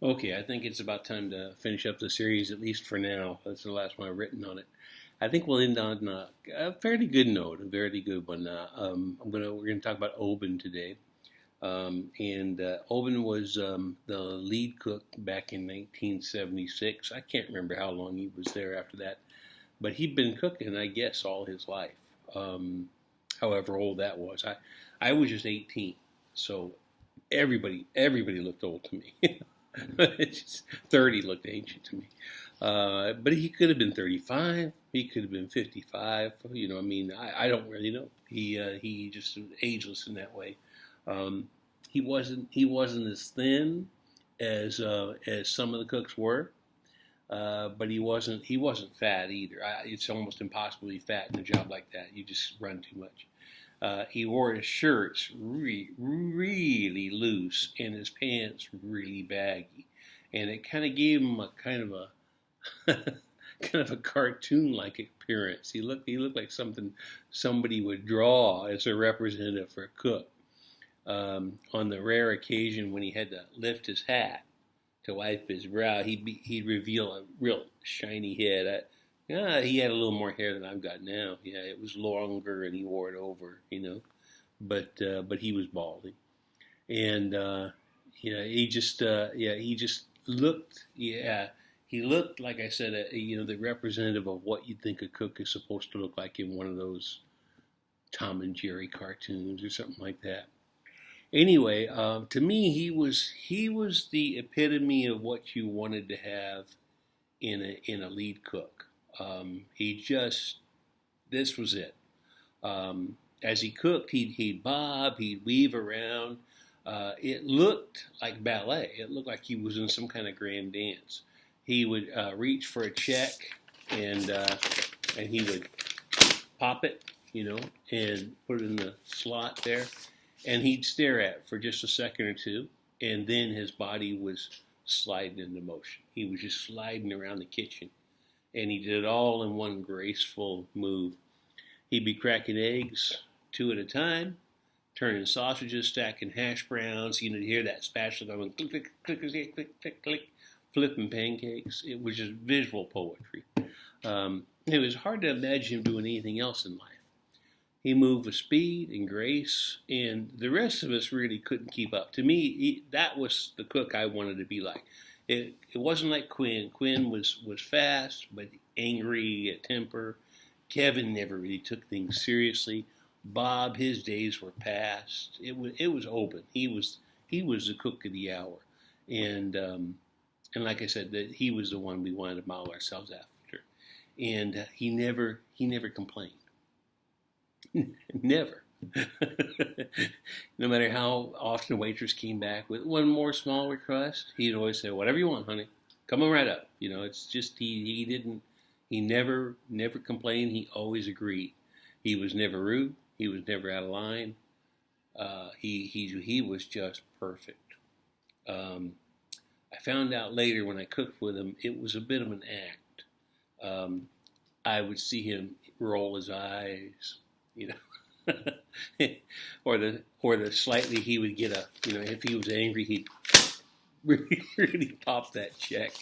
Okay, I think it's about time to finish up the series, at least for now. That's the last one I've written on it. I think we'll end on a fairly good note, a very good one. We're gonna talk about Oben today, and Oben was the lead cook back in 1976. I can't remember how long he was there after that, but he'd been cooking, I guess, all his life. Um, However old that was, I was just 18, so everybody looked old to me. It's just 30 looked ancient to me. But he could have been 35. He could have been 55. I mean, I don't really know. He just was ageless in that way. Um, he wasn't as thin as some of the cooks were, but he wasn't fat either. It's almost impossible to be fat in a job like that. You just run too much. He wore his shirts really loose and his pants really baggy, and it kind of gave him a kind of a kind of a cartoon-like appearance. He looked like somebody would draw as a representative for a cook. On the rare occasion when he had to lift his hat to wipe his brow, he'd reveal a real shiny head. Yeah, he had a little more hair than I've got now. Yeah, it was longer, and he wore it over. But he was balding, and he just looked. Yeah, he looked like I said, the representative of what you'd think a cook is supposed to look like in one of those Tom and Jerry cartoons or something like that. Anyway, to me, he was the epitome of what you wanted to have in a lead cook. He just this was it. As he cooked, he'd bob, he'd weave around. It looked like ballet. It looked like he was in some kind of grand dance. He would reach for a check, and he would pop it, and put it in the slot there, and he'd stare at it for just a second or two, and then his body was sliding into motion. He was just sliding around the kitchen, and he did it all in one graceful move. He'd be cracking eggs two at a time, turning sausages, stacking hash browns. You'd hear that spatula going click, click, click, click, click, click, click, flipping pancakes. It was just visual poetry. It was hard to imagine him doing anything else in life. He moved with speed and grace, and the rest of us really couldn't keep up. To me, that was the cook I wanted to be like. It wasn't like Quinn. Quinn was fast, but angry at temper. Kevin never really took things seriously. Bob, his days were past. It was Oben. He was the cook of the hour, and like I said, that he was the one we wanted to model ourselves after. And he never complained. Never. No matter how often a waitress came back with one more small request, he'd always say, "Whatever you want, honey. Come on right up." It's just he never complained. He always agreed. He was never rude. He was never out of line. He was just perfect. I found out later when I cooked with him, it was a bit of an act. I would see him roll his eyes, you know, or the slightly he would get if he was angry, he'd really pop that check.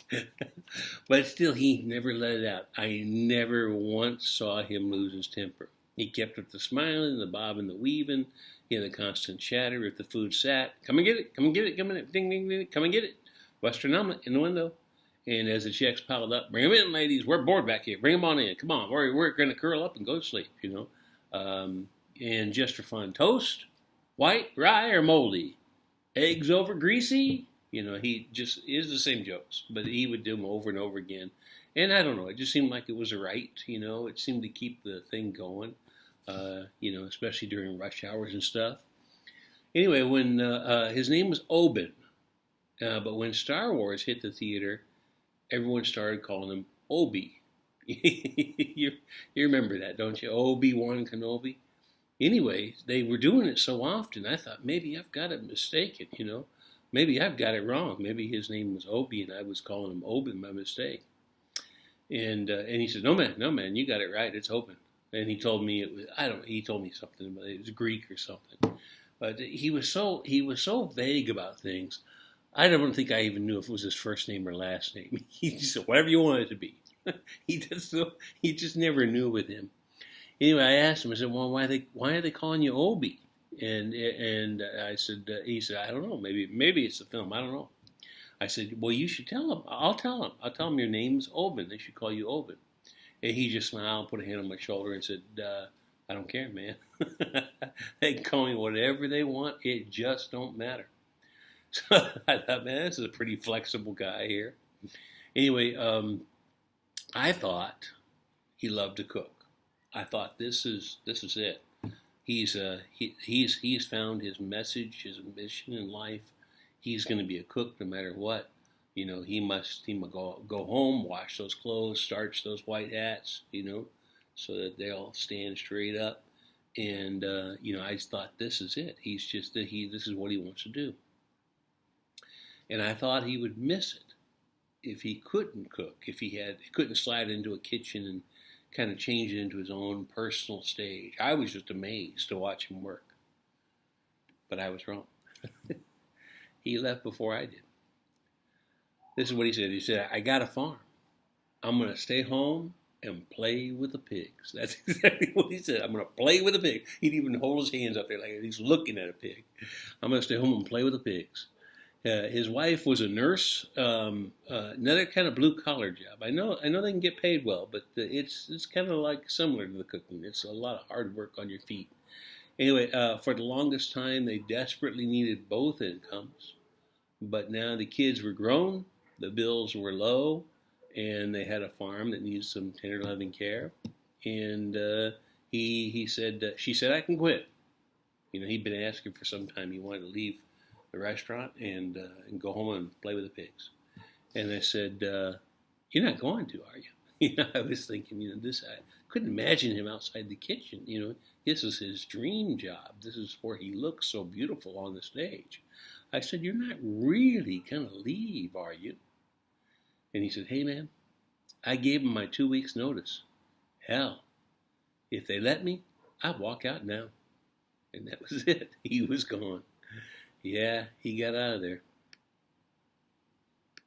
But still, he never let it out. I never once saw him lose his temper. He kept up the smiling, the bobbing, the weaving, the constant chatter. If the food sat, come and get it, come and get it, come and ding, ding, ding, come and get it. Western omelet in the window. And as the checks piled up, bring them in, ladies. We're bored back here. Bring them on in. Come on, we're going to curl up and go to sleep, And just for fun, toast, white, rye, or moldy, eggs over greasy. He just is the same jokes, but he would do them over and over again. And I don't know, it just seemed like it was right. It seemed to keep the thing going. Especially during rush hours and stuff. Anyway, when his name was Oben, but when Star Wars hit the theater, everyone started calling him Obi. you remember that, don't you? Obi-Wan Kenobi. Anyway, they were doing it so often, I thought maybe I've got it mistaken, Maybe I've got it wrong. Maybe his name was Obi and I was calling him Oben by mistake. And he said, no man, you got it right. It's Oben. And he told me it was, he told me something about it was Greek or something. But he was so vague about things. I don't think I even knew if it was his first name or last name. He just said whatever you want it to be. He just never knew with him. Anyway, I asked him. I said, "Well, why are they calling you Obi?" And I said, he said, "I don't know. Maybe it's the film. I don't know." I said, "Well, you should tell them. I'll tell them. I'll tell them your name's Oben. They should call you Oben." And he just smiled, put a hand on my shoulder, and said, "I don't care, man. They can call me whatever they want. It just don't matter." So I thought, man, this is a pretty flexible guy here. Anyway, I thought he loved to cook. I thought this is it. He's found his message, his mission in life. He's going to be a cook no matter what. He must go home, wash those clothes, starch those white hats, so that they'll stand straight up. And I just thought this is it. This is what he wants to do. And I thought he would miss it if he couldn't cook, if he couldn't slide into a kitchen and kind of change it into his own personal stage. I was just amazed to watch him work. But I was wrong. He left before I did. This is what he said. He said, "I got a farm. I'm going to stay home and play with the pigs." That's exactly what he said. "I'm going to play with the pigs." He'd even hold his hands up there like he's looking at a pig. "I'm going to stay home and play with the pigs." His wife was a nurse, another kind of blue-collar job. I know they can get paid well, but it's kind of like similar to the cooking. It's a lot of hard work on your feet. Anyway, for the longest time, they desperately needed both incomes. But now the kids were grown, the bills were low, and they had a farm that needed some tender loving care. And she said, "I can quit." He'd been asking for some time. He wanted to leave the restaurant and go home and play with the pigs. And I said, "You're not going to, are you?" I was thinking, I couldn't imagine him outside the kitchen. This is his dream job. This is where he looks so beautiful on the stage. I said, "You're not really going to leave, are you?" And he said, "Hey, man, I gave him my 2 weeks notice. Hell, if they let me, I'd walk out now." And that was it. He was gone. Yeah, he got out of there.